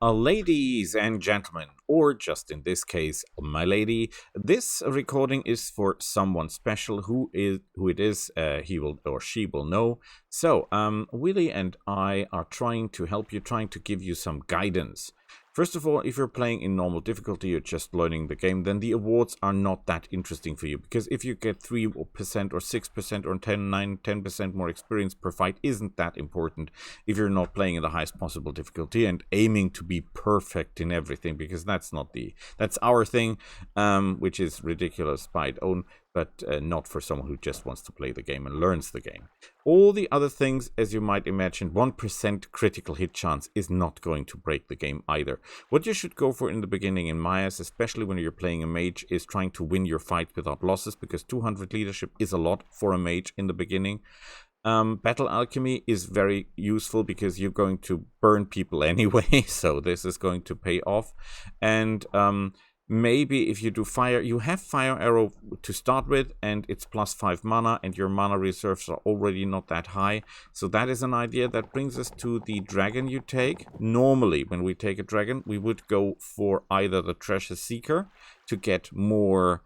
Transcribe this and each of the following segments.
Ladies and gentlemen, or just in this case, my lady, this recording is for someone special. Who it is, he will or she will know. So, Willie and I are trying to help you, trying to give you some guidance. First of all, if you're playing in normal difficulty, you're just learning the game, then the awards are not that interesting for you. Because if you get 3% or 6% or 10% more experience per fight, isn't that important if you're not playing in the highest possible difficulty and aiming to be perfect in everything. Because that's our thing, which is ridiculous by its own, but not for someone who just wants to play the game and learns the game. All the other things, as you might imagine, 1% critical hit chance is not going to break the game either. What you should go for in the beginning in my eyes, especially when you're playing a mage, is trying to win your fight without losses, because 200 leadership is a lot for a mage in the beginning. Battle alchemy is very useful because you're going to burn people anyway, so this is going to pay off. And maybe if you do fire, you have fire arrow to start with, and it's +5 mana, and your mana reserves are already not that high. So that is an idea. That brings us to the dragon you take. Normally, when we take a dragon, we would go for either the treasure seeker to get more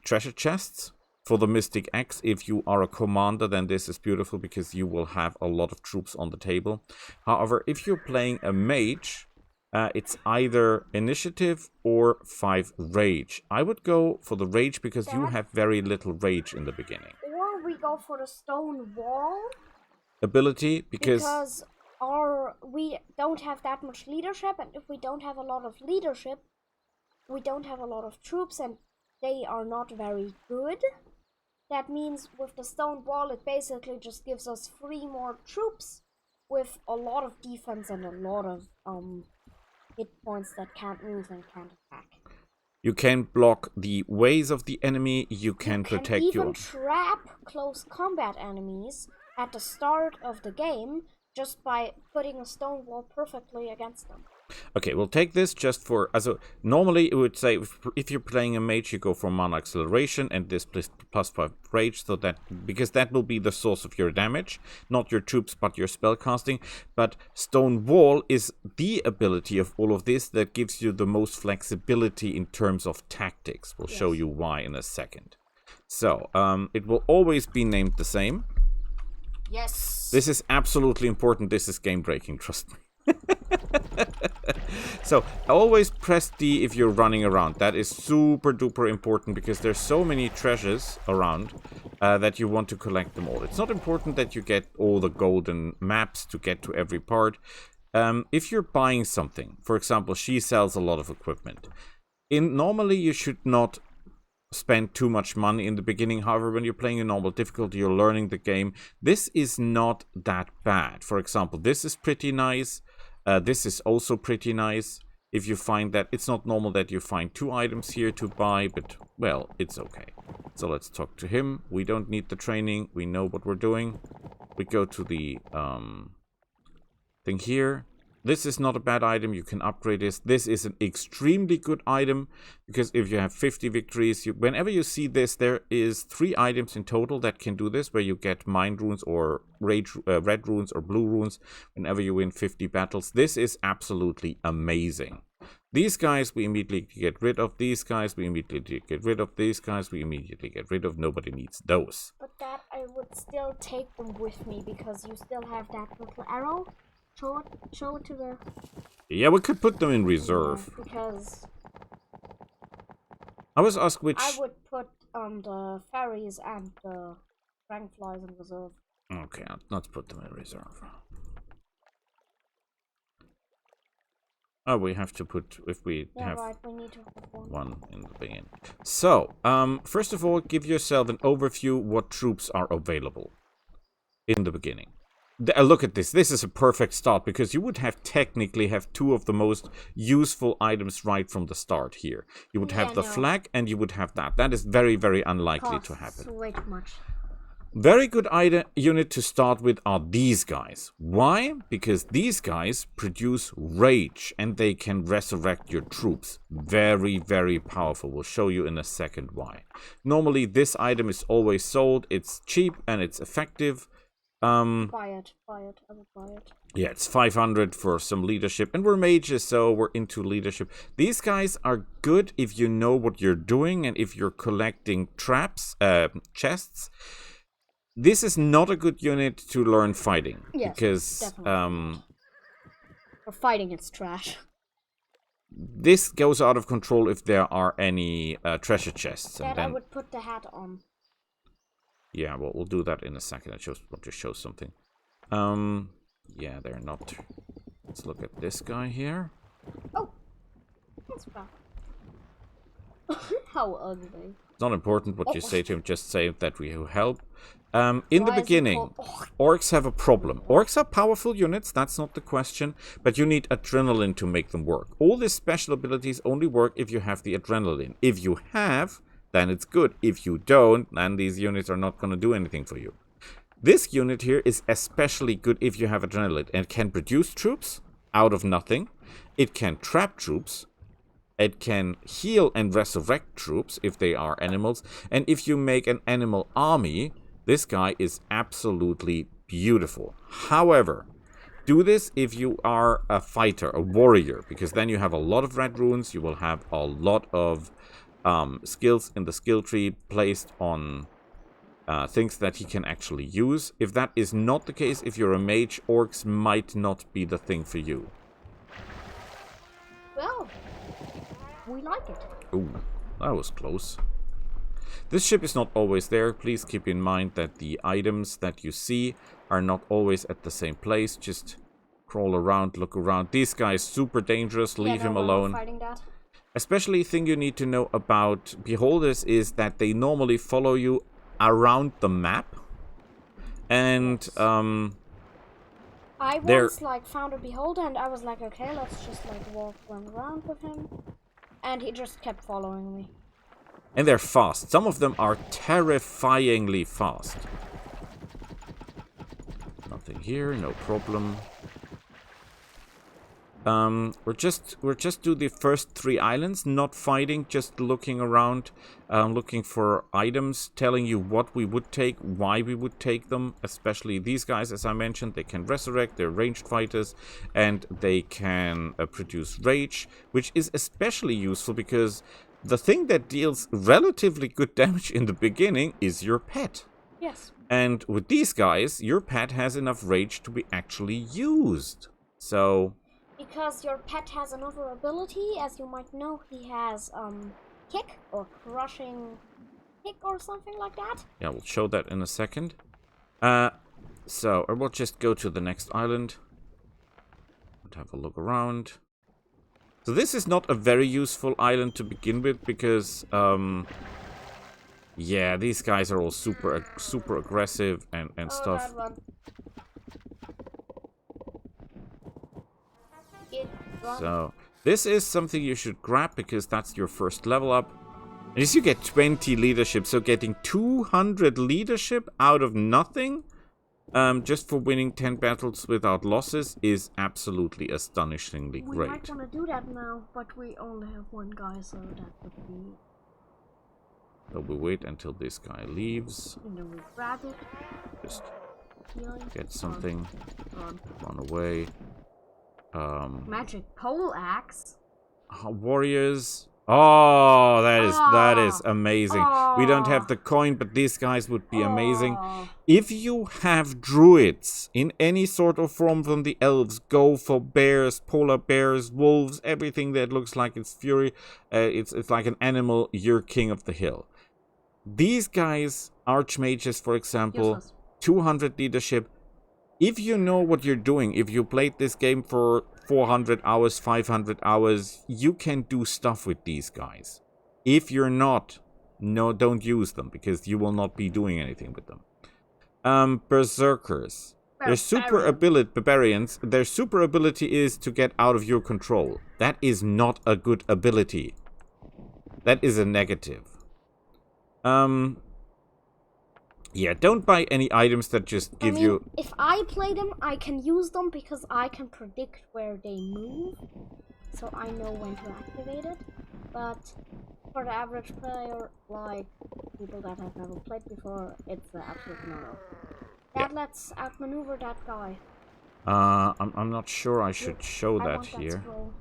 treasure chests. For the Mystic Axe, if you are a commander, then this is beautiful because you will have a lot of troops on the table. However, if you're playing a mage, it's either initiative or 5 rage. I would go for the rage because you have very little rage in the beginning. Or we go for the stone wall. Ability because we don't have that much leadership, and if we don't have a lot of leadership, we don't have a lot of troops, and they are not very good. That means with the stone wall, it basically just gives us 3 more troops with a lot of defense and a lot of hit points that can't move and can't attack. You can block the ways of the enemy, you can protect you can even trap close combat enemies at the start of the game just by putting a stone wall perfectly against them. Okay, we'll take this just for... normally, it would say if you're playing a mage, you go for mana acceleration and this +5 rage, so that because that will be the source of your damage, not your troops, but your spellcasting. But Stone Wall is the ability of all of this that gives you the most flexibility in terms of tactics. We'll show you why in a second. So, it will always be named the same. Yes. This is absolutely important. This is game-breaking, trust me. So always press D if you're running around. That is super duper important because there's so many treasures around that you want to collect them all. It's not important that you get all the golden maps to get to every part. If you're buying something, for example, she sells a lot of equipment. Normally you should not spend too much money in the beginning. However, when you're playing in normal difficulty, you're learning the game. This is not that bad. For example, this is pretty nice. This is also pretty nice. If you find that it's not normal that you find 2 items here to buy, but well, it's okay. So let's talk to him. We don't need the training. We know what we're doing. We go to the thing here. This is not a bad item. You can upgrade this. This is an extremely good item because if you have 50 victories, whenever you see this, there is 3 items in total that can do this, where you get mind runes or red runes or blue runes whenever you win 50 battles. This is absolutely amazing. These guys we immediately get rid of. These guys we immediately get rid of. These guys we immediately get rid of. Nobody needs those. But that I would still take them with me because you still have that little arrow. Show it to the... Yeah, we could put them in reserve. Yeah, because... I was asked which... I would put the fairies and the dragonflies in reserve. Okay, let's put them in reserve. Oh, we have to put... If we have... Right, we need to have one in the beginning. So, first of all, give yourself an overview what troops are available in the beginning. Look at this. This is a perfect start because you would have technically have 2 of the most useful items right from the start here. You would have the flag and you would have that. That is very, very unlikely to happen. Way too much. Very good unit to start with are these guys. Why? Because these guys produce rage and they can resurrect your troops. Very, very powerful. We'll show you in a second why. Normally, this item is always sold. It's cheap and it's effective. Buy it. I would buy it. Yeah, it's 500 for some leadership, and we're mages, so we're into leadership. These guys are good if you know what you're doing and if you're collecting traps, chests. This is not a good unit to learn fighting, Yes, because definitely. For fighting, it's trash. this goes out of control if there are any treasure chests. Dad, And then, I would put the hat on. yeah, well, we'll do that in a second. I just want to show something. Yeah, they're not. Let's look at this guy here. Oh, that's bad. How ugly. It's not important what you say to him, just say that we help. In the Why is he beginning, called- orcs have a problem. Orcs are powerful units, that's not the question, but you need adrenaline to make them work. All these special abilities only work if you have the adrenaline. If you have, then it's good. If you don't, then these units are not going to do anything for you. This unit here is especially good if you have adrenaline, and it can produce troops out of nothing. It can trap troops. It can heal and resurrect troops if they are animals. And if you make an animal army, this guy is absolutely beautiful. However, do this if you are a fighter, a warrior, because then you have a lot of red runes. You will have a lot of skills in the skill tree placed on things that he can actually use. If that is not the case, if you're a mage, orcs might not be the thing for you. Well, we like it. Ooh, that was close. This ship is not always there. Please keep in mind that the items that you see are not always at the same place. Just crawl around, look around. This guy is super dangerous. Leave him alone. Fighting that. Especially thing you need to know about beholders is that they normally follow you around the map. And I once found a beholder and I was like, okay, let's just walk around with him. And he just kept following me. And they're fast. Some of them are terrifyingly fast. Nothing here, no problem. We're just do the first 3 islands, not fighting, just looking around, looking for items, telling you what we would take, why we would take them. Especially these guys, as I mentioned, they can resurrect, they're ranged fighters, and they can produce rage, which is especially useful because the thing that deals relatively good damage in the beginning is your pet. Yes. And with these guys, your pet has enough rage to be actually used. So because your pet has another ability, as you might know, he has kick or crushing kick or something like that. Yeah, we'll show that in a second. So I will just go to the next island and have a look around. So this is not a very useful island to begin with because yeah, these guys are all super aggressive and stuff. That one. So this is something you should grab because that's your first level up. And as you get 20 leadership, so getting 200 leadership out of nothing, just for winning 10 battles without losses is absolutely astonishingly great. We might want to do that now, but we only have one guy, so that would be... So we wait until this guy leaves. And then we grab it. Just Healing. get something. Run away. Magic pole axe. Warriors. Oh, that is amazing. We don't have the coin, but these guys would be amazing. If you have druids in any sort of form from the elves, go for bears, polar bears, wolves, everything that looks like it's fury. It's like an animal. You're king of the hill. These guys, archmages, for example, useless. 200 leadership. If you know what you're doing, if you played this game for 400 hours, 500 hours, you can do stuff with these guys. If you're not, no, don't use them, because you will not be doing anything with them. Berserkers. Their super ability, barbarians, their super ability is to get out of your control. That is not a good ability. That is a negative. Yeah, don't buy any items that just give you... If I play them, I can use them because I can predict where they move. So I know when to activate it. But for the average player, like people that have never played before, it's absolute no. Dad, let's outmaneuver that guy. I'm not sure I should show I that want here. that scroll.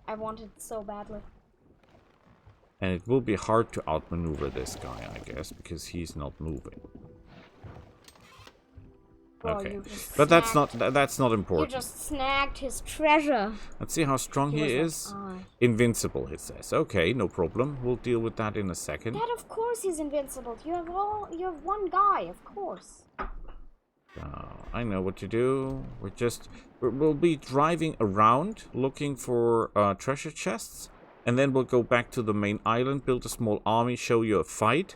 I want it so badly. And it will be hard to outmaneuver this guy, I guess, because he's not moving. Bro, Okay, you just but snagged, that's not you important. just snagged his treasure. Let's see how strong he is. Invincible, it says. Okay, no problem. We'll deal with that in a second. Dad, of course he's invincible. You have one guy, of course. I know what to do. We'll be driving around looking for treasure chests, and then we'll go back to the main island, build a small army, show you a fight.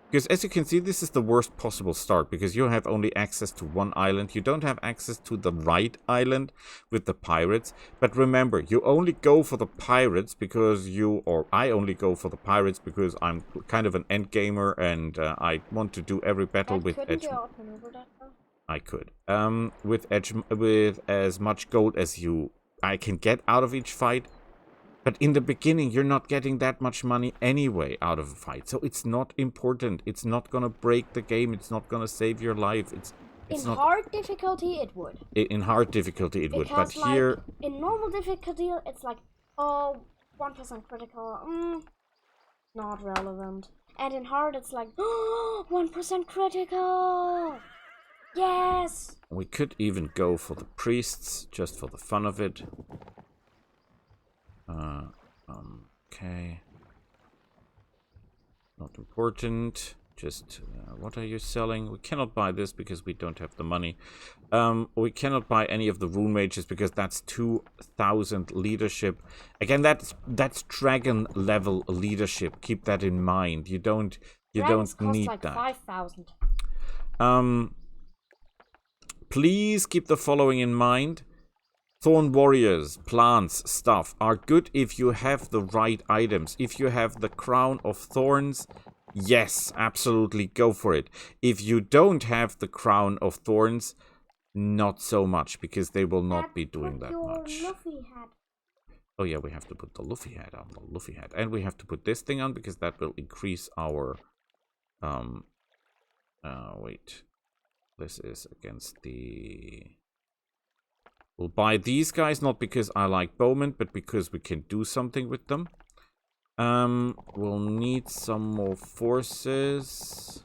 Because as you can see, this is the worst possible start, because you have only access to one island. You don't have access to the right island with the pirates. But remember, you only go for the pirates because I only go for the pirates because I'm kind of an end gamer, and I want to do every battle with edge. I could. With as much gold as I can get out of each fight. But in the beginning, you're not getting that much money anyway out of a fight. So it's not important. It's not going to break the game. It's not going to save your life. It's in hard difficulty, it would. In hard difficulty, it would. But like, here... in normal difficulty, it's like, oh, 1% critical. Not relevant. And in hard, it's like, oh, 1% critical. Yes! We could even go for the priests, just for the fun of it. Okay. Not important. Just, what are you selling? We cannot buy this because we don't have the money. We cannot buy any of the rune mages because that's 2,000 leadership. Again, that's dragon level leadership. Keep that in mind. You don't need like that. 5,000. Please keep the following in mind. Thorn warriors, plants, stuff are good if you have the right items. If you have the crown of thorns, yes, absolutely go for it. If you don't have the crown of thorns, not so much, because they will not be doing that much. Luffy hat. Oh yeah, we have to put the Luffy hat on, the Luffy hat. And we have to put this thing on because that will increase our wait. This is against the... We'll buy these guys, not because I like bowmen, but because we can do something with them. We'll need some more forces.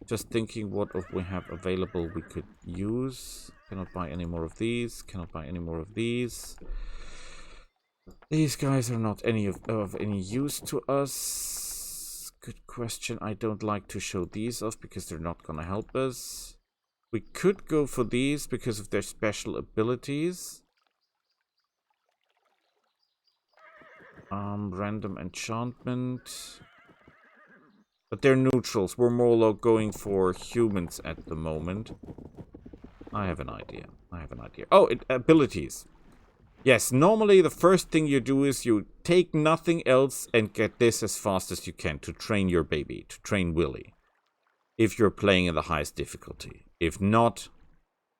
Just thinking what we have available we could use. Cannot buy any more of these. Cannot buy any more of these. These guys are not of any use to us. Good question. I don't like to show these off because they're not gonna help us. We could go for these because of their special abilities. Random enchantment. But they're neutrals. We're more like going for humans at the moment. I have an idea. Oh, abilities. Yes, normally the first thing you do is you take nothing else and get this as fast as you can to train your baby, to train Willy. If you're playing in the highest difficulty. If not,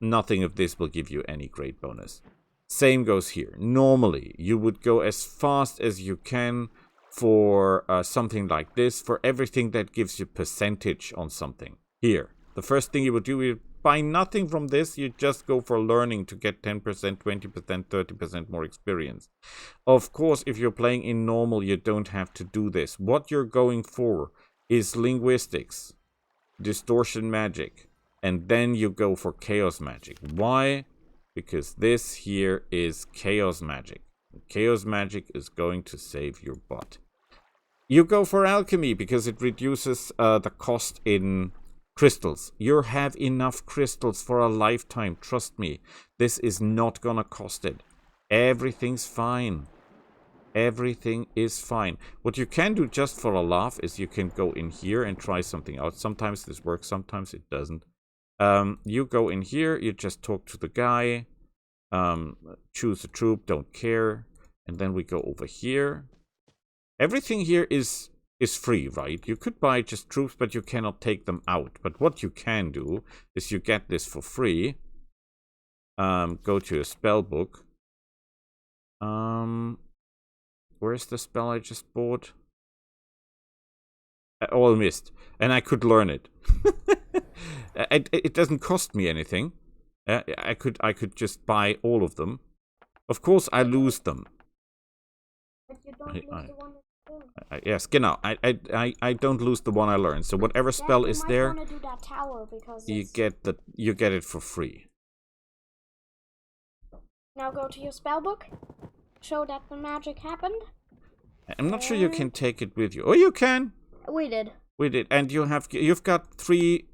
nothing of this will give you any great bonus. Same goes here. Normally, you would go as fast as you can for something like this, for everything that gives you percentage on something. Here, the first thing you would do, you buy nothing from this, you just go for learning to get 10%, 20%, 30% more experience. Of course, if you're playing in normal, you don't have to do this. What you're going for is linguistics, distortion magic, and then you go for chaos magic. Why? Because this here is chaos magic. Chaos magic is going to save your butt. You go for alchemy because it reduces the cost in crystals. You have enough crystals for a lifetime. Trust me. This is not gonna cost it. Everything's fine. Everything is fine. What you can do just for a laugh is you can go in here and try something out. Sometimes this works, sometimes it doesn't. You go in here, you just talk to the guy, choose a troop, don't care, and then we go over here. Everything here is free, right? You could buy just troops, but you cannot take them out. But what you can do is you get this for free. Go to a spell book. Where's the spell I just bought? All missed, and I could learn it. It doesn't cost me anything. I could just buy all of them. Of course, I lose them. But you don't lose the one that you learn. Yes, genau. I don't lose the one I learned. So whatever spell is there, you might want to do that tower because you get it for free. Now go to your spell book. Show that the magic happened. I'm not sure you can take it with you. Oh, you can. We did. We did, and you've got three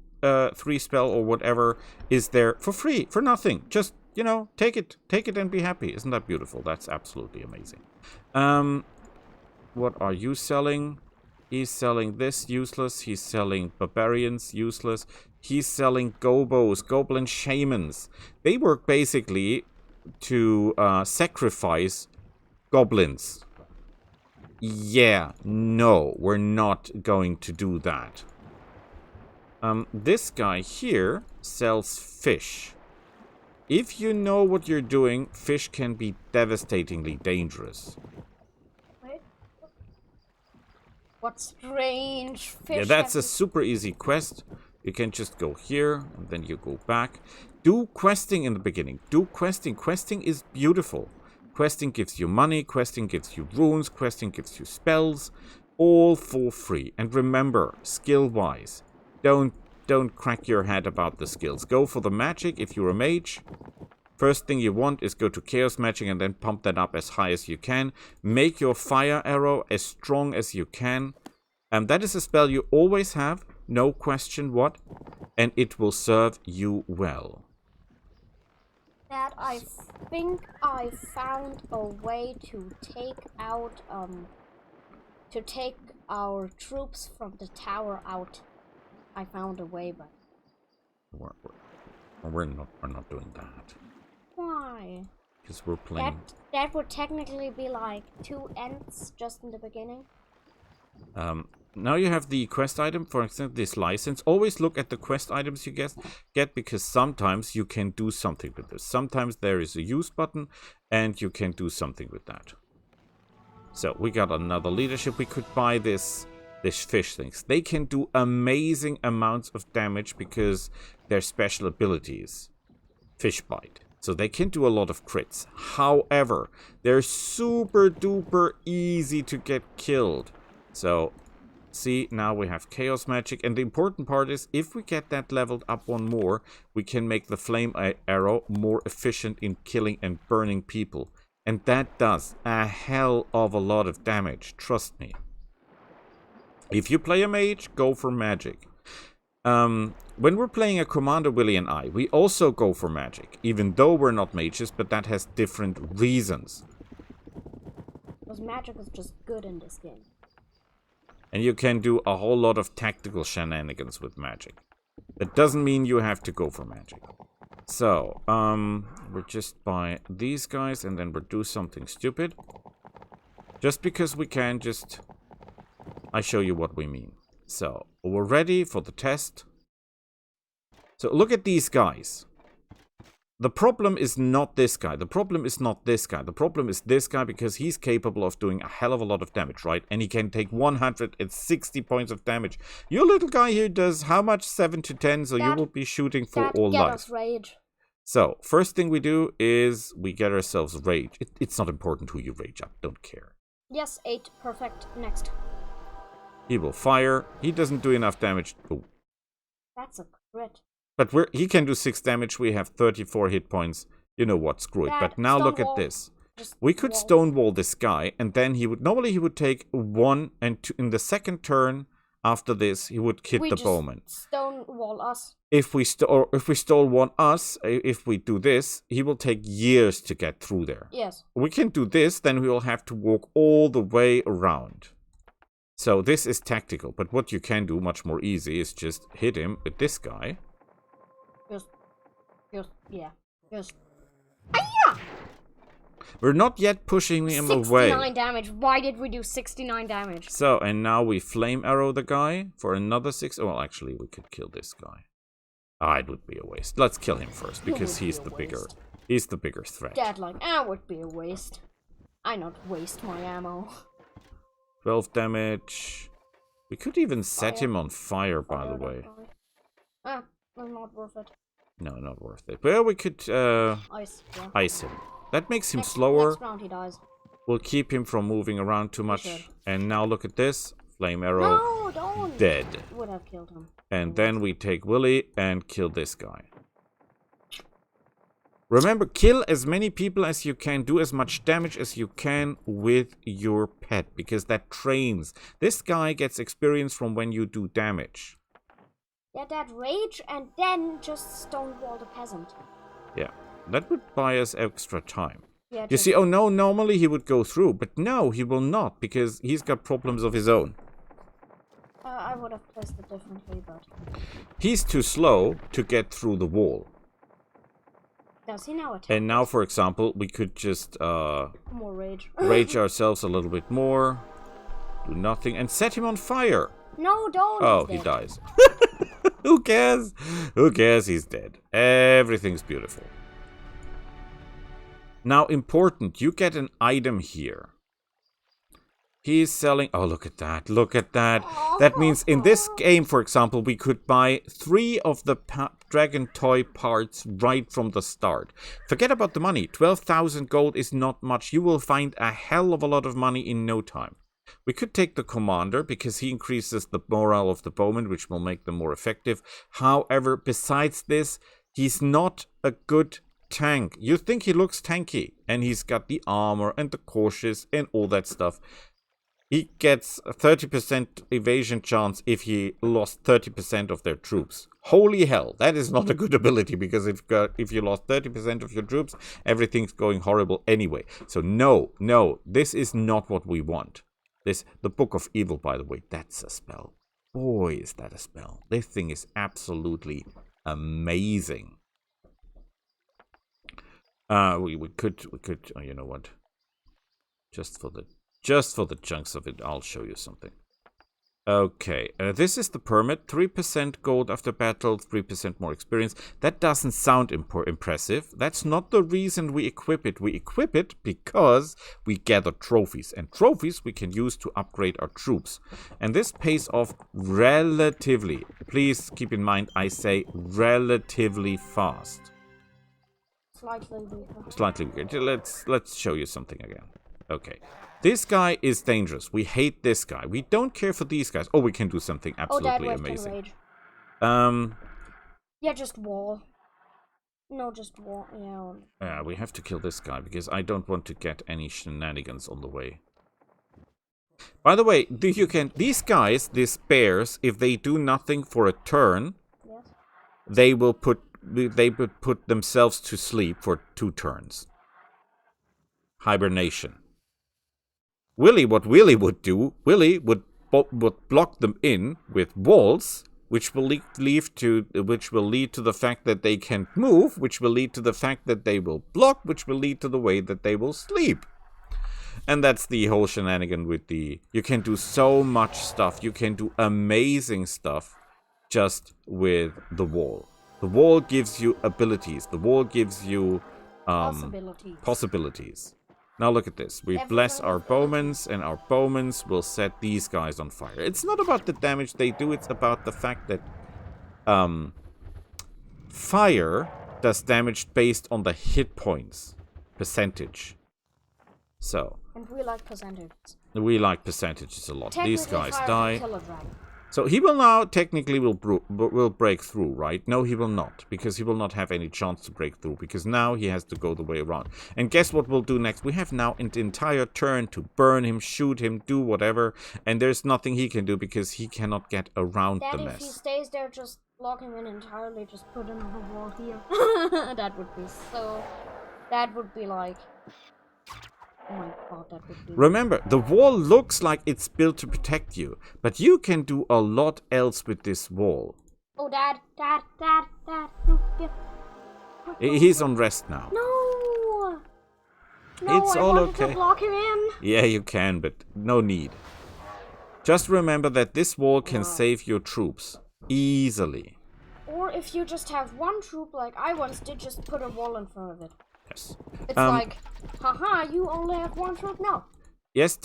spell or whatever is there for free, for nothing. Just take it and be happy. Isn't that beautiful? That's absolutely amazing. What are you selling? He's selling this, useless. He's selling barbarians, useless. He's selling gobos, goblin shamans. They work basically to sacrifice goblins. Yeah, no, we're not going to do that. This guy here sells fish. If you know what you're doing, fish can be devastatingly dangerous. Wait. What strange fish? Yeah, that's a super easy quest. You can just go here, and then you go back. Do questing in the beginning. Do questing. Questing is beautiful. Questing gives you money, questing gives you runes, questing gives you spells, all for free. And remember, skill-wise, don't crack your head about the skills. Go for the magic if you're a mage. First thing you want is go to chaos magic and then pump that up as high as you can. Make your fire arrow as strong as you can. And that is a spell you always have, no question what, and it will serve you well. That I think I found a way to take out to take our troops from the tower out. I found a way, but we're not doing that. Why? Because we're playing. That would technically be like 2 ends just in the beginning. Now you have the quest item, for example, this license. Always look at the quest items you get because sometimes you can do something with this. Sometimes there is a use button and you can do something with that. So we got another leadership. We could buy this fish things. They can do amazing amounts of damage because they're special abilities. Fish bite. So they can do a lot of crits. However, they're super duper easy to get killed. So see, now we have chaos magic, and the important part is if we get that leveled up one more, we can make the flame arrow more efficient in killing and burning people, and that does a hell of a lot of damage, trust me. If you play a mage, go for magic. When we're playing a Commander Willie and I, we also go for magic, even though we're not mages, but that has different reasons. Because magic is just good in this game. And you can do a whole lot of tactical shenanigans with magic. That doesn't mean you have to go for magic. So, we'll just buy these guys and then we'll do something stupid. Just because we can, I show you what we mean. So, we're ready for the test. So, look at these guys. The problem is not this guy. The problem is not this guy. The problem is this guy because he's capable of doing a hell of a lot of damage, right? And he can take 160 points of damage. Your little guy here does how much? 7 to 10, so you will be shooting for all life. Rage. So, first thing we do is we get ourselves rage. It's not important who you rage up. Don't care. Yes, 8. Perfect. Next. He will fire. He doesn't do enough damage. Oh. That's a crit. But he can do 6 damage. We have 34 hit points. You know what? Screw it. But now look at this. We could stonewall this guy, and then he would take 1 and 2 in the second turn. After this, he would hit the bowman. Stonewall us. If we stonewall us, if we do this, he will take years to get through there. Yes. We can do this, then we will have to walk all the way around. So this is tactical, but what you can do much more easy is just hit him with this guy. Just. We're not yet pushing him 69 away. 69 damage. Why did we do 69 damage? So, and now we flame arrow the guy for another 6. Well, actually, we could kill this guy. It would be a waste. Let's kill him first because he's the bigger threat. That would be a waste. I not waste my ammo. 12 damage. We could even set him on fire, by the way. Well, not worth it. No, not worth it. Well, we could Ice, yeah. ice him. That makes him Next slower. round he dies. We'll keep him from moving around too much. And now look at this. Flame arrow. No, don't! Dead. Would have killed him. And then we take Willy and kill this guy. Remember, kill as many people as you can. Do as much damage as you can with your pet. Because that trains. This guy gets experience from when you do damage. Yeah, that rage and then just stonewall the peasant. Yeah. That would buy us extra time. Yeah, You see, oh no, normally he would go through. But no, he will not. Because he's got problems of his own. I would have placed it differently, but... He's too slow to get through the wall. Does he now attack? And now, for example, we could just More rage. rage ourselves a little bit more. Do nothing. And set him on fire. No, don't! Oh, he dies. Who cares? Who cares? He's dead. Everything's beautiful. Now, important. You get an item here. He's selling... Oh, look at that. Look at that. That means in this game, for example, we could buy 3 of the dragon toy parts right from the start. Forget about the money. 12,000 gold is not much. You will find a hell of a lot of money in no time. We could take the commander because he increases the morale of the bowmen, which will make them more effective. However, besides this, he's not a good tank. You think he looks tanky, and he's got the armor and the cautious and all that stuff. He gets a 30% evasion chance if he lost 30% of their troops. Holy hell, that is not a good ability, because if you lost 30% of your troops, everything's going horrible anyway. So no, this is not what we want. The Book of Evil, by the way, that's a spell. Boy, is that a spell. This thing is absolutely amazing. We could, oh, you know what? Just for the chunks of it, I'll show you something. Okay, this is the permit. 3% gold after battle, 3% more experience. That doesn't sound impressive. That's not the reason we equip it. We equip it because we gather trophies. And trophies we can use to upgrade our troops. And this pays off relatively. Please keep in mind, I say relatively fast. Slightly weaker. Slightly weaker. Let's show you something again. Okay. This guy is dangerous. We hate this guy. We don't care for these guys. Oh, we can do something absolutely amazing. Yeah, just wall. No, just wall. Yeah. Yeah, we have to kill this guy because I don't want to get any shenanigans on the way. By the way, these guys, these bears, if they do nothing for a turn, yes, they would put themselves to sleep for 2 turns. Hibernation. What Willy would do, Willy would block them in with walls, which will lead to the fact that they can't move, which will lead to the fact that they will block, which will lead to the way that they will sleep. And that's the whole shenanigan with you can do so much stuff. You can do amazing stuff just with the wall. The wall gives you abilities. The wall gives you possibilities. Now look at this. We bless our bowmen, and our bowmen will set these guys on fire. It's not about the damage they do, it's about the fact that fire does damage based on the hit points percentage. So. And we like percentages. We like percentages a lot. These guys die. Kill a dragon. So he will now technically will break through, right? No, he will not, because he will not have any chance to break through, because now he has to go the way around. And guess what we'll do next? We have now an entire turn to burn him, shoot him, do whatever, and there's nothing he can do because he cannot get around the mess. If he stays there, just block him in entirely, just put him on the wall here. That would be like... Oh my god, that would be... Remember, the wall looks like it's built to protect you, but you can do a lot else with this wall. Oh, Dad. No, he's on rest now. No, it's all okay. To block him in. Yeah, you can, but no need. Just remember that this wall can save your troops easily. Or if you just have one troop, like I once did, just put a wall in front of it. Yes. It's like, haha, you only have one troop? No. Yes,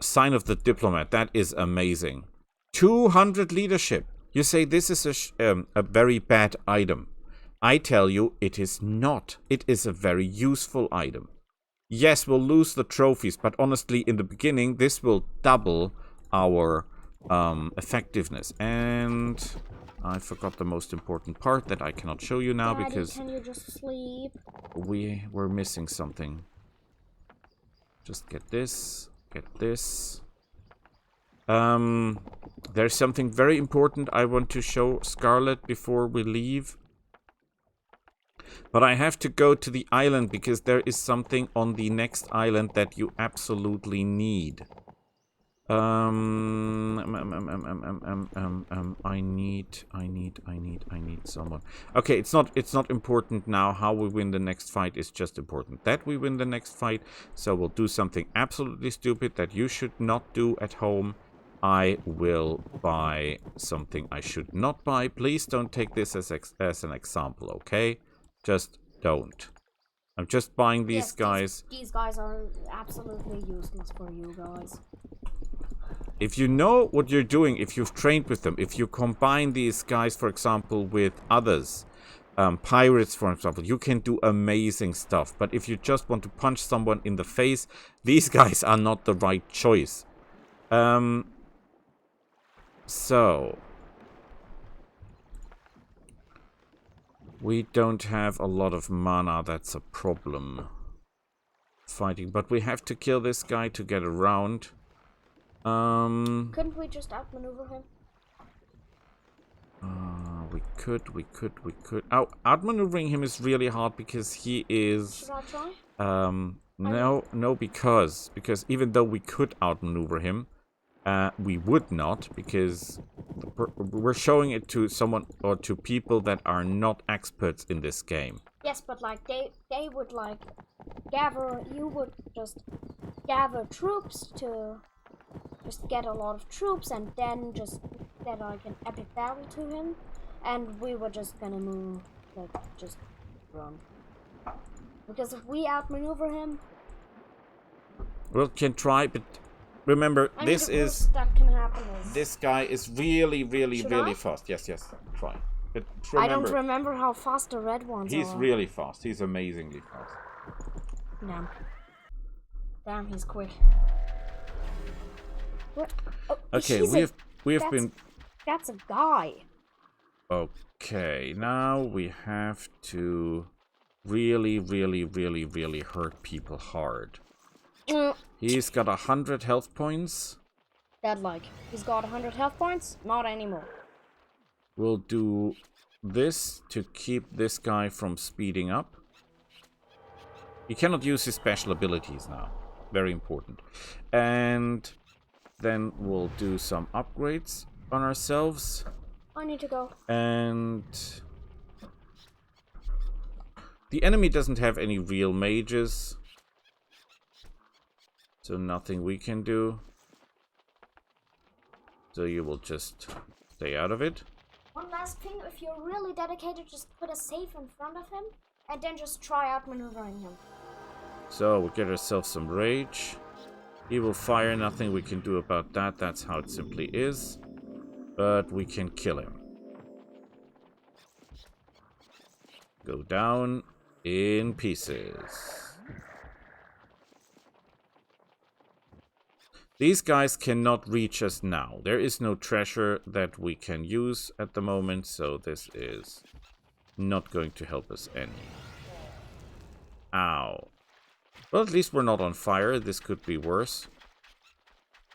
sign of the diplomat. That is amazing. 200 leadership. You say this is a very bad item. I tell you, it is not. It is a very useful item. Yes, we'll lose the trophies, but honestly, in the beginning, this will double our effectiveness. And I forgot the most important part that I cannot show you now. Daddy, because can you just sleep? we were missing something. Just get this. Get this. There's something very important I want to show Scarlet before we leave. But I have to go to the island because there is something on the next island that you absolutely need. I need someone. Okay, it's not important now how we win the next fight. It's just important that we win the next fight. So we'll do something absolutely stupid that you should not do at home. I will buy something I should not buy. Please don't take this as an example, okay? Just don't. I'm just buying these guys. These guys are absolutely useless for you guys. If you know what you're doing, if you've trained with them, if you combine these guys, for example, with others, pirates, for example, you can do amazing stuff. But if you just want to punch someone in the face, these guys are not the right choice. So we don't have a lot of mana, that's a problem. Fighting, but we have to kill this guy to get around. Couldn't we just outmaneuver him? We could. Oh, outmaneuvering him is really hard because he is... Should I try? No, because even though we could outmaneuver him, we would not, because we're showing it to someone or to people that are not experts in this game. Yes, but like they would like gather. You would just gather troops to just get a lot of troops, and then just get like an epic battle to him, and we were just gonna move, like just run. Because if we outmaneuver him, We can try, but remember, this guy is really fast. Yes, try. But remember, I don't remember how fast the red ones are. He's really fast. He's amazingly fast. Damn, he's quick. Oh, okay, we have been. That's a guy. Okay, now we have to really hurt people hard. He's got 100 health points. That he's got 100 health points? Not anymore. We'll do this to keep this guy from speeding up. He cannot use his special abilities now. Very important. And then we'll do some upgrades on ourselves. I need to go. And the enemy doesn't have any real mages, so nothing we can do. So you will just stay out of it. One last thing, if you're really dedicated, just put a safe in front of him and then just try outmaneuvering him. So we'll get ourselves some rage. He will fire, nothing we can do about that. That's how it simply is. But we can kill him. Go down in pieces. These guys cannot reach us now. There is no treasure that we can use at the moment, so this is not going to help us any. Ow. Well, at least we're not on fire. This could be worse.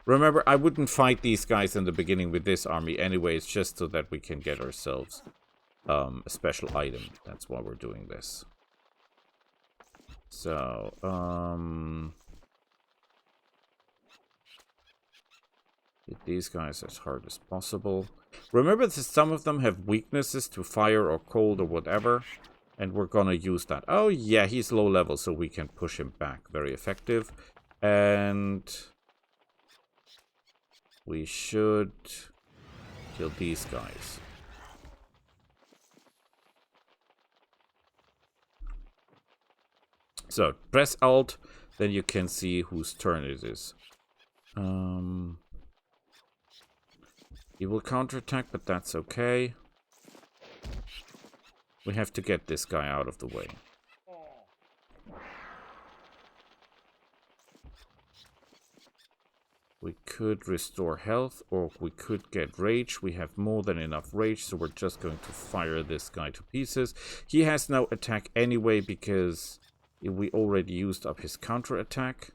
Remember, I wouldn't fight these guys in the beginning with this army anyway. It's just so that we can get ourselves a special item. That's why we're doing this. So, hit these guys as hard as possible. Remember that some of them have weaknesses to fire or cold or whatever. And we're gonna use that. Oh yeah, he's low level, so we can push him back. Very effective. And we should kill these guys. So, press Alt, then you can see whose turn it is. He will counterattack, but that's okay. We have to get this guy out of the way. We could restore health, or we could get rage. We have more than enough rage, so we're just going to fire this guy to pieces. He has no attack anyway, because we already used up his counterattack.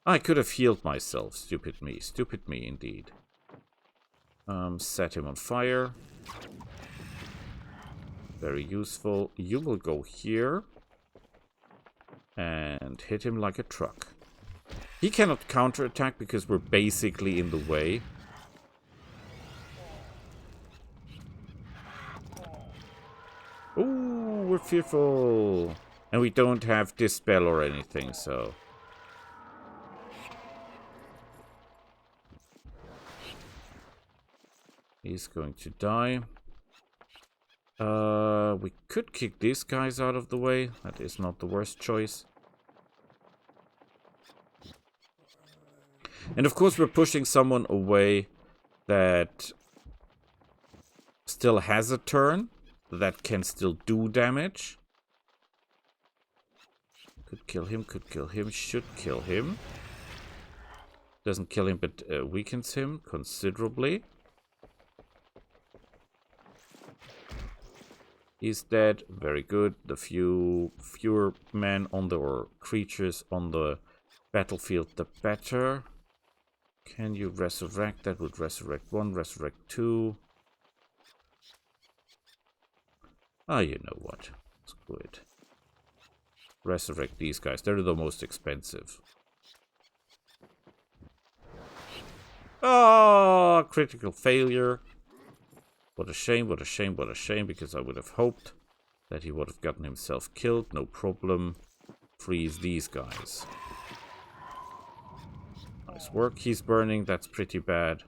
I could have healed myself. Stupid me. Stupid me, indeed. Set him on fire. Very useful. You will go here. And hit him like a truck. He cannot counterattack because we're basically in the way. Ooh, we're fearful. And we don't have Dispel or anything, so... He's going to die. We could kick these guys out of the way. That is not the worst choice. And of course we're pushing someone away that still has a turn, that can still do damage. Could kill him, should kill him. Doesn't kill him, but weakens him considerably. He's dead, very good. The fewer men on the, or creatures on the battlefield, the better. Can you resurrect? That would resurrect 1, resurrect 2. Ah, you know what? It's good. Resurrect these guys. They're the most expensive. Oh, critical failure. What a shame, what a shame, what a shame, because I would have hoped that he would have gotten himself killed. No problem. Freeze these guys. Nice work. He's burning. That's pretty bad.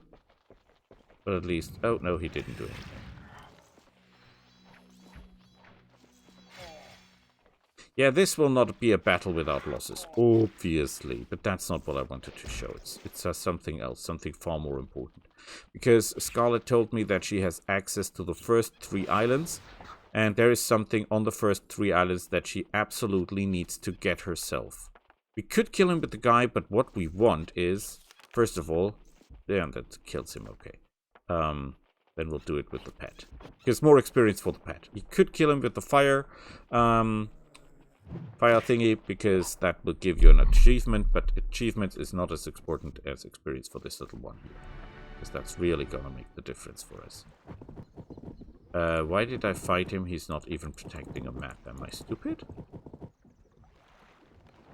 But at least... Oh, no, he didn't do anything. Yeah, this will not be a battle without losses, obviously. But that's not what I wanted to show. It says something else, something far more important. Because Scarlet told me that she has access to the first 3 islands. And there is something on the first 3 islands that she absolutely needs to get herself. We could kill him with the guy, but what we want is, first of all, yeah, that kills him, okay. Then we'll do it with the pet. Gives more experience for the pet. We could kill him with the fire thingy, because that will give you an achievement, but achievement is not as important as experience for this little one here. Because that's really gonna make the difference for us. Why did I fight him? He's not even protecting a map. Am I stupid?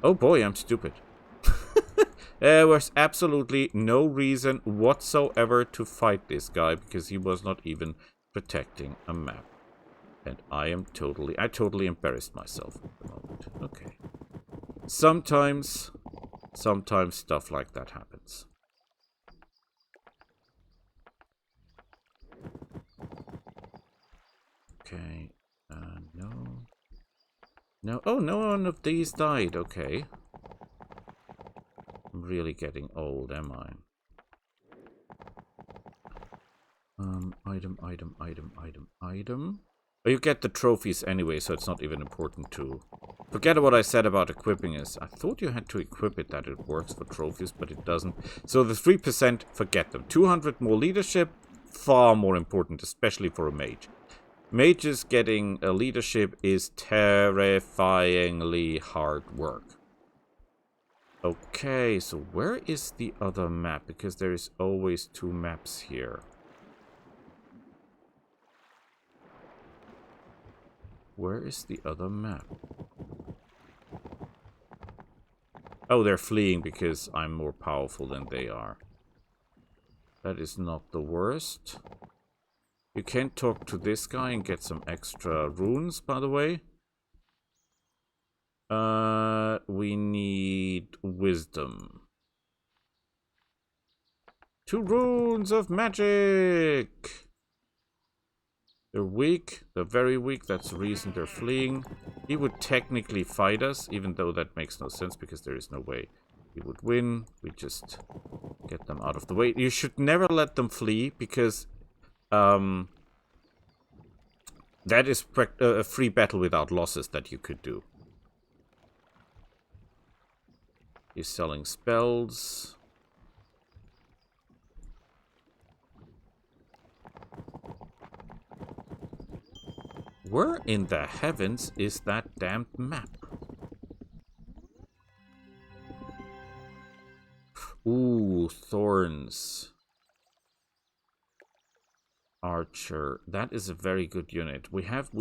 Oh boy, I'm stupid. There was absolutely no reason whatsoever to fight this guy, because he was not even protecting a map. And I totally embarrassed myself at the moment. Okay. Sometimes stuff like that happens. Okay, no. No, oh, no one of these died, okay. I'm really getting old, am I? Item. Oh, you get the trophies anyway, so it's not even important to... Forget what I said about equipping is. I thought you had to equip it, that it works for trophies, but it doesn't. So the 3%, forget them. 200 more leadership, far more important, especially for a mage. Mages getting a leadership is terrifyingly hard work. Okay, so where is the other map? Because there is always 2 maps here. Where is the other map? Oh, they're fleeing because I'm more powerful than they are. That is not the worst. You can talk to this guy and get some extra runes, by the way. We need wisdom. 2 runes of magic! They're weak. They're very weak. That's the reason they're fleeing. He would technically fight us, even though that makes no sense because there is no way he would win. We just get them out of the way. You should never let them flee, because that is a free battle without losses that you could do. He's selling spells. Where in the heavens is that damned map? Ooh, thorns. Archer. That is a very good unit. We have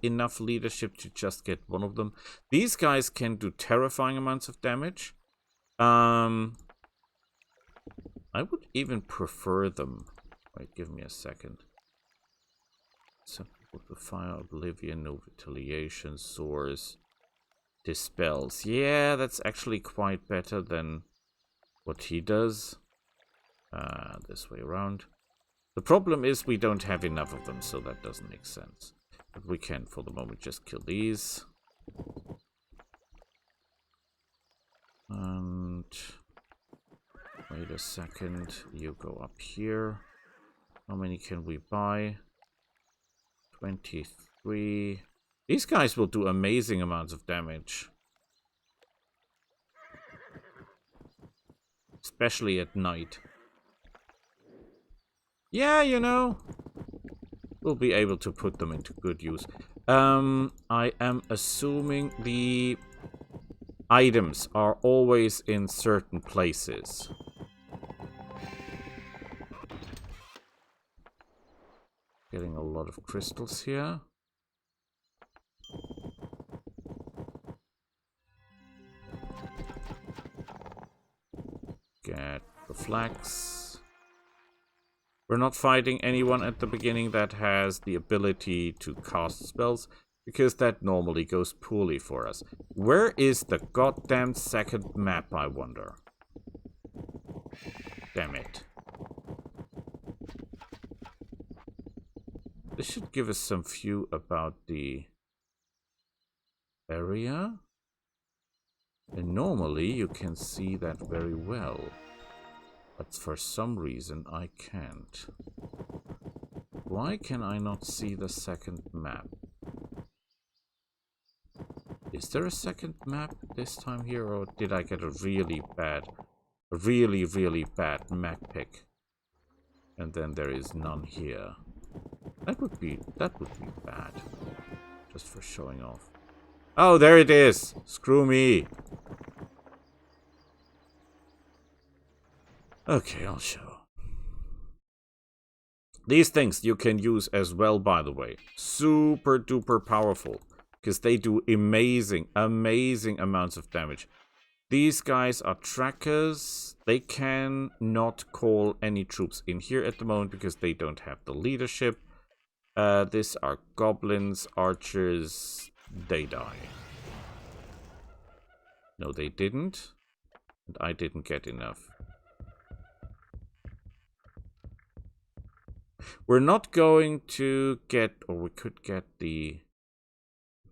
enough leadership to just get one of them. These guys can do terrifying amounts of damage. I would even prefer them. Wait, give me a second. So the fire, oblivion, no retaliation, soars, dispels. Yeah, that's actually quite better than what he does. This way around. The problem is we don't have enough of them, so that doesn't make sense. But we can, for the moment, just kill these. And wait a second. You go up here. How many can we buy? 23. These guys will do amazing amounts of damage. Especially at night. Yeah, you know, we'll be able to put them into good use. I am assuming the items are always in certain places. Getting a lot of crystals here. Get the flax. We're not fighting anyone at the beginning that has the ability to cast spells, because that normally goes poorly for us. Where is the goddamn second map, I wonder? Damn it. This should give us some view about the area. And normally you can see that very well. But for some reason I can't. Why can I not see the second map? Is there a second map this time here, or did I get a really bad map pick? And then there is none here. That would be bad. Just for showing off. Oh, there it is! Screw me! Okay, I'll show. These things you can use as well, by the way. Super duper powerful. Because they do amazing amounts of damage. These guys are trackers. They can not call any troops in here at the moment because they don't have the leadership. These are goblins, archers. They die. No, they didn't. And I didn't get enough. We're not going to get, or we could get the...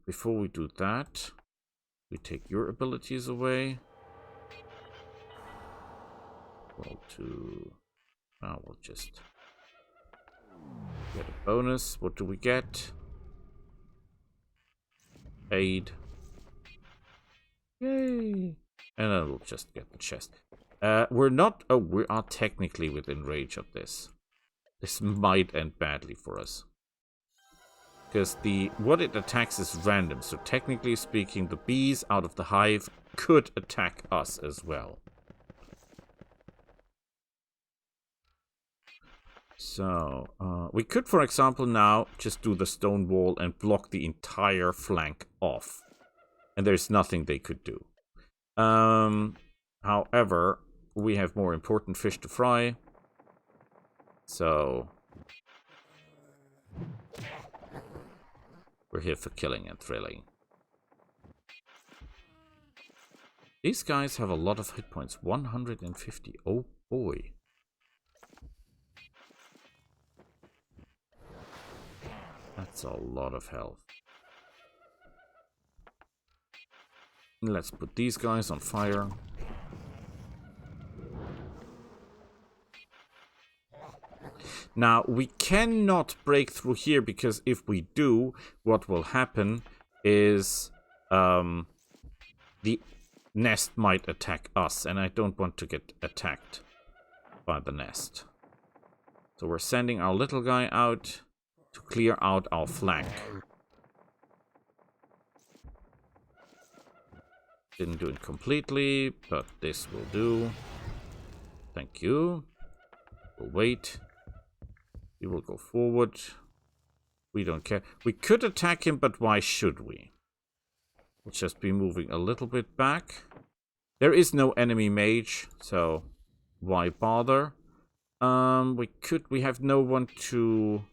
Before we do that, we take your abilities away. We'll just get a bonus. What do we get? Aid. Yay! And then we'll just get the chest. We're not... Oh, we are technically within range of this. This might end badly for us. Because what it attacks is random. So technically speaking, the bees out of the hive could attack us as well. So, we could, for example, now just do the stone wall and block the entire flank off. And there's nothing they could do. However, we have more important fish to fry. So, we're here for killing and thrilling. These guys have a lot of hit points. 150. Oh boy. That's a lot of health. Let's put these guys on fire. Now, we cannot break through here, because if we do, what will happen is the nest might attack us, and I don't want to get attacked by the nest. So we're sending our little guy out to clear out our flank. Didn't do it completely, but this will do. Thank you. We'll wait. We will go forward. We don't care. We could attack him, but why should we? We'll just be moving a little bit back. There is no enemy mage, so why bother? We have no one to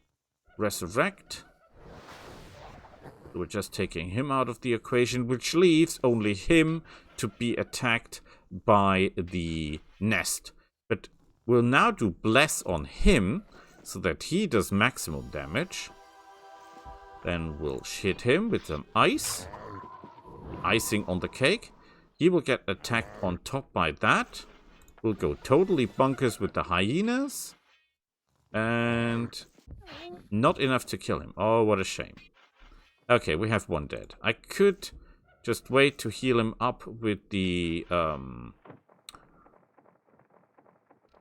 resurrect. We're just taking him out of the equation, which leaves only him to be attacked by the nest. But we'll now do bless on him, so that he does maximum damage. Then we'll hit him with some ice. Icing on the cake. He will get attacked on top by that. We'll go totally bonkers with the hyenas. And not enough to kill him. Oh, what a shame. Okay, we have one dead. I could just wait to heal him up with the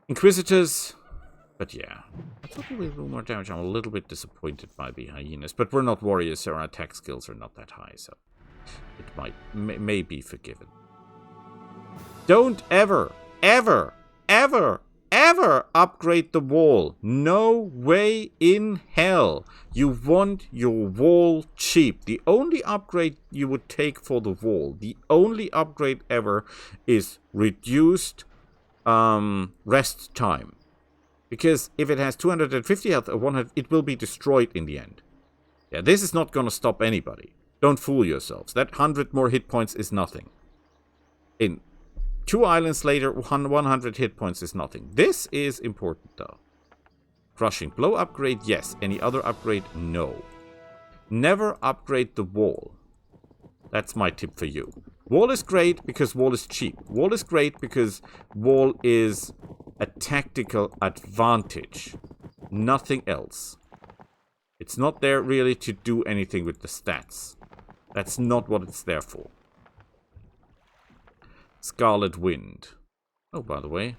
Inquisitors. But yeah, I thought we would do more damage. I'm a little bit disappointed by the hyenas. But we're not warriors, so our attack skills are not that high. So it may be forgiven. Don't ever upgrade the wall. No way in hell. You want your wall cheap. The only upgrade you would take for the wall, the only upgrade ever, is reduced rest time. Because if it has 250 health or 100, it will be destroyed in the end. Yeah, this is not going to stop anybody. Don't fool yourselves. That 100 more hit points is nothing. In 2 islands later, 100 hit points is nothing. This is important, though. Crushing blow upgrade, yes. Any other upgrade, no. Never upgrade the wall. That's my tip for you. Wall is great because wall is cheap. Wall is great because wall is a tactical advantage. Nothing else. It's not there really to do anything with the stats. That's not what it's there for. Scarlet Wind. Oh, by the way,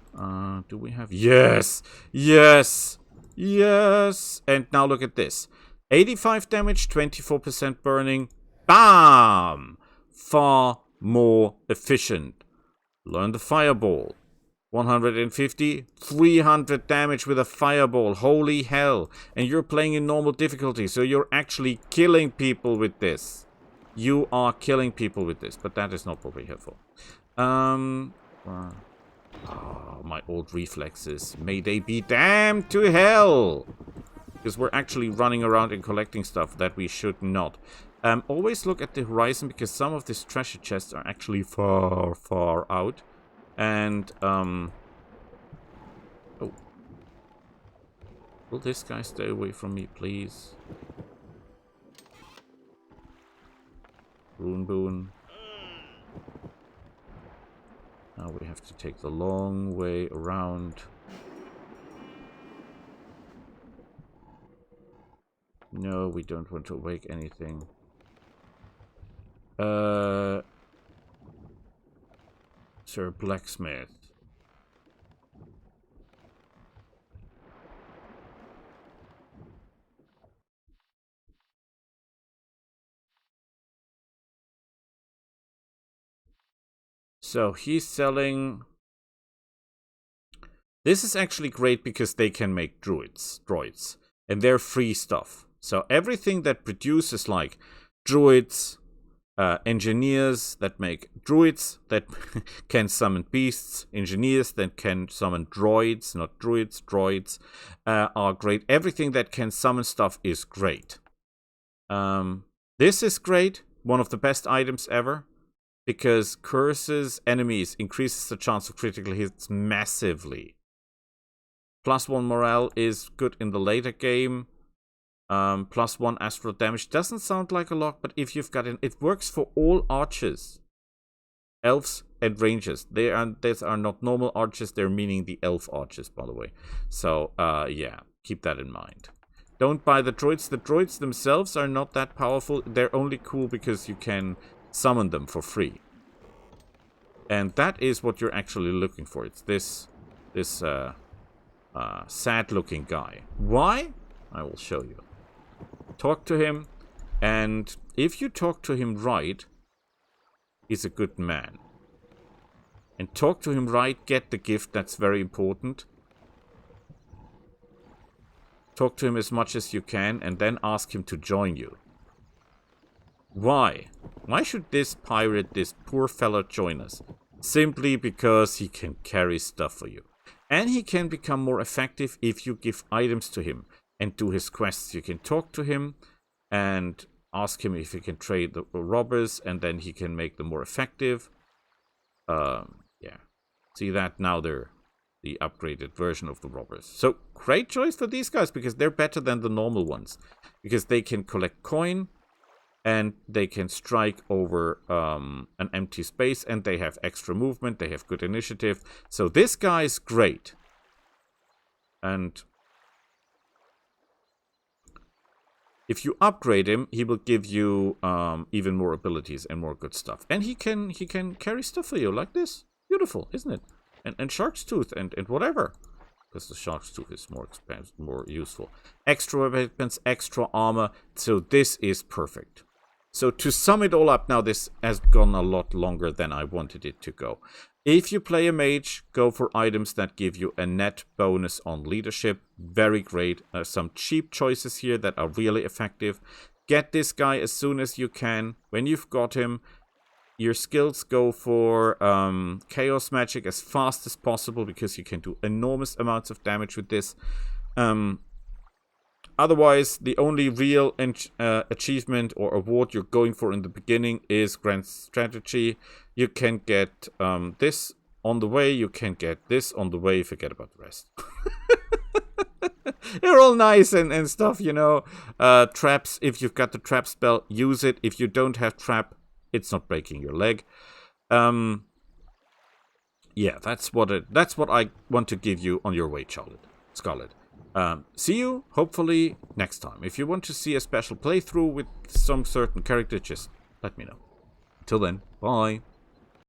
do we have... Yes! Yes! Yes! And now look at this. 85 damage, 24% burning. Bam! Far more efficient. Learn the fireball. 150, 300 damage with a fireball. Holy hell. And you're playing in normal difficulty, so you're actually killing people with this. You are killing people with this, but that is not what we're here for. Oh, my old reflexes. May they be damned to hell! Because we're actually running around and collecting stuff that we should not. Always look at the horizon, because some of these treasure chests are actually far, far out. And, oh. Will this guy stay away from me, please? Boon boon. Now we have to take the long way around. No, we don't want to awake anything. Sir Blacksmith. So he's selling... This is actually great because they can make droids. And they're free stuff. So everything that produces like droids, engineers that make druids that can summon beasts, engineers that can summon droids, not druids, droids, are great. Everything that can summon stuff is great. This is great, one of the best items ever, because curses enemies, increases the chance of critical hits massively. +1 morale is good in the later game. +1 astral damage doesn't sound like a lot, but if you've got it works for all archers, elves and rangers. These are not normal archers, they're meaning the elf archers, by the way. So yeah, keep that in mind. Don't buy the droids. The droids themselves are not that powerful. They're only cool because you can summon them for free. And that is what you're actually looking for. It's this sad-looking guy. Why? I will show you. Talk to him, and if you talk to him right, he's a good man. And talk to him right, get the gift, that's very important. Talk to him as much as you can, and then ask him to join you. Why? Why should this pirate, this poor fella, join us? Simply because he can carry stuff for you. And he can become more effective if you give items to him and do his quests. You can talk to him and ask him if he can trade the robbers, and then he can make them more effective. Yeah. See that? Now they're the upgraded version of the robbers. So, great choice for these guys, because they're better than the normal ones. Because they can collect coin, and they can strike over an empty space, and they have extra movement, they have good initiative. So this guy is great. And if you upgrade him, he will give you even more abilities and more good stuff. And he can carry stuff for you like this. Beautiful, isn't it? And Shark's Tooth and whatever. Because the Shark's Tooth is more expensive, more useful. Extra weapons, extra armor. So this is perfect. So to sum it all up, now this has gone a lot longer than I wanted it to go. If you play a mage, go for items that give you a net bonus on leadership. Very great. Some cheap choices here that are really effective. Get this guy as soon as you can. When you've got him, your skills go for chaos magic as fast as possible, because you can do enormous amounts of damage with this. Otherwise, the only real achievement or award you're going for in the beginning is Grand Strategy. You can get this on the way. You can get this on the way. Forget about the rest. They're all nice and stuff, you know. Traps, if you've got the trap spell, use it. If you don't have trap, it's not breaking your leg. Yeah, that's what I want to give you on your way, Scarlet. See you, hopefully, next time. If you want to see a special playthrough with some certain character, just let me know. Till then, bye.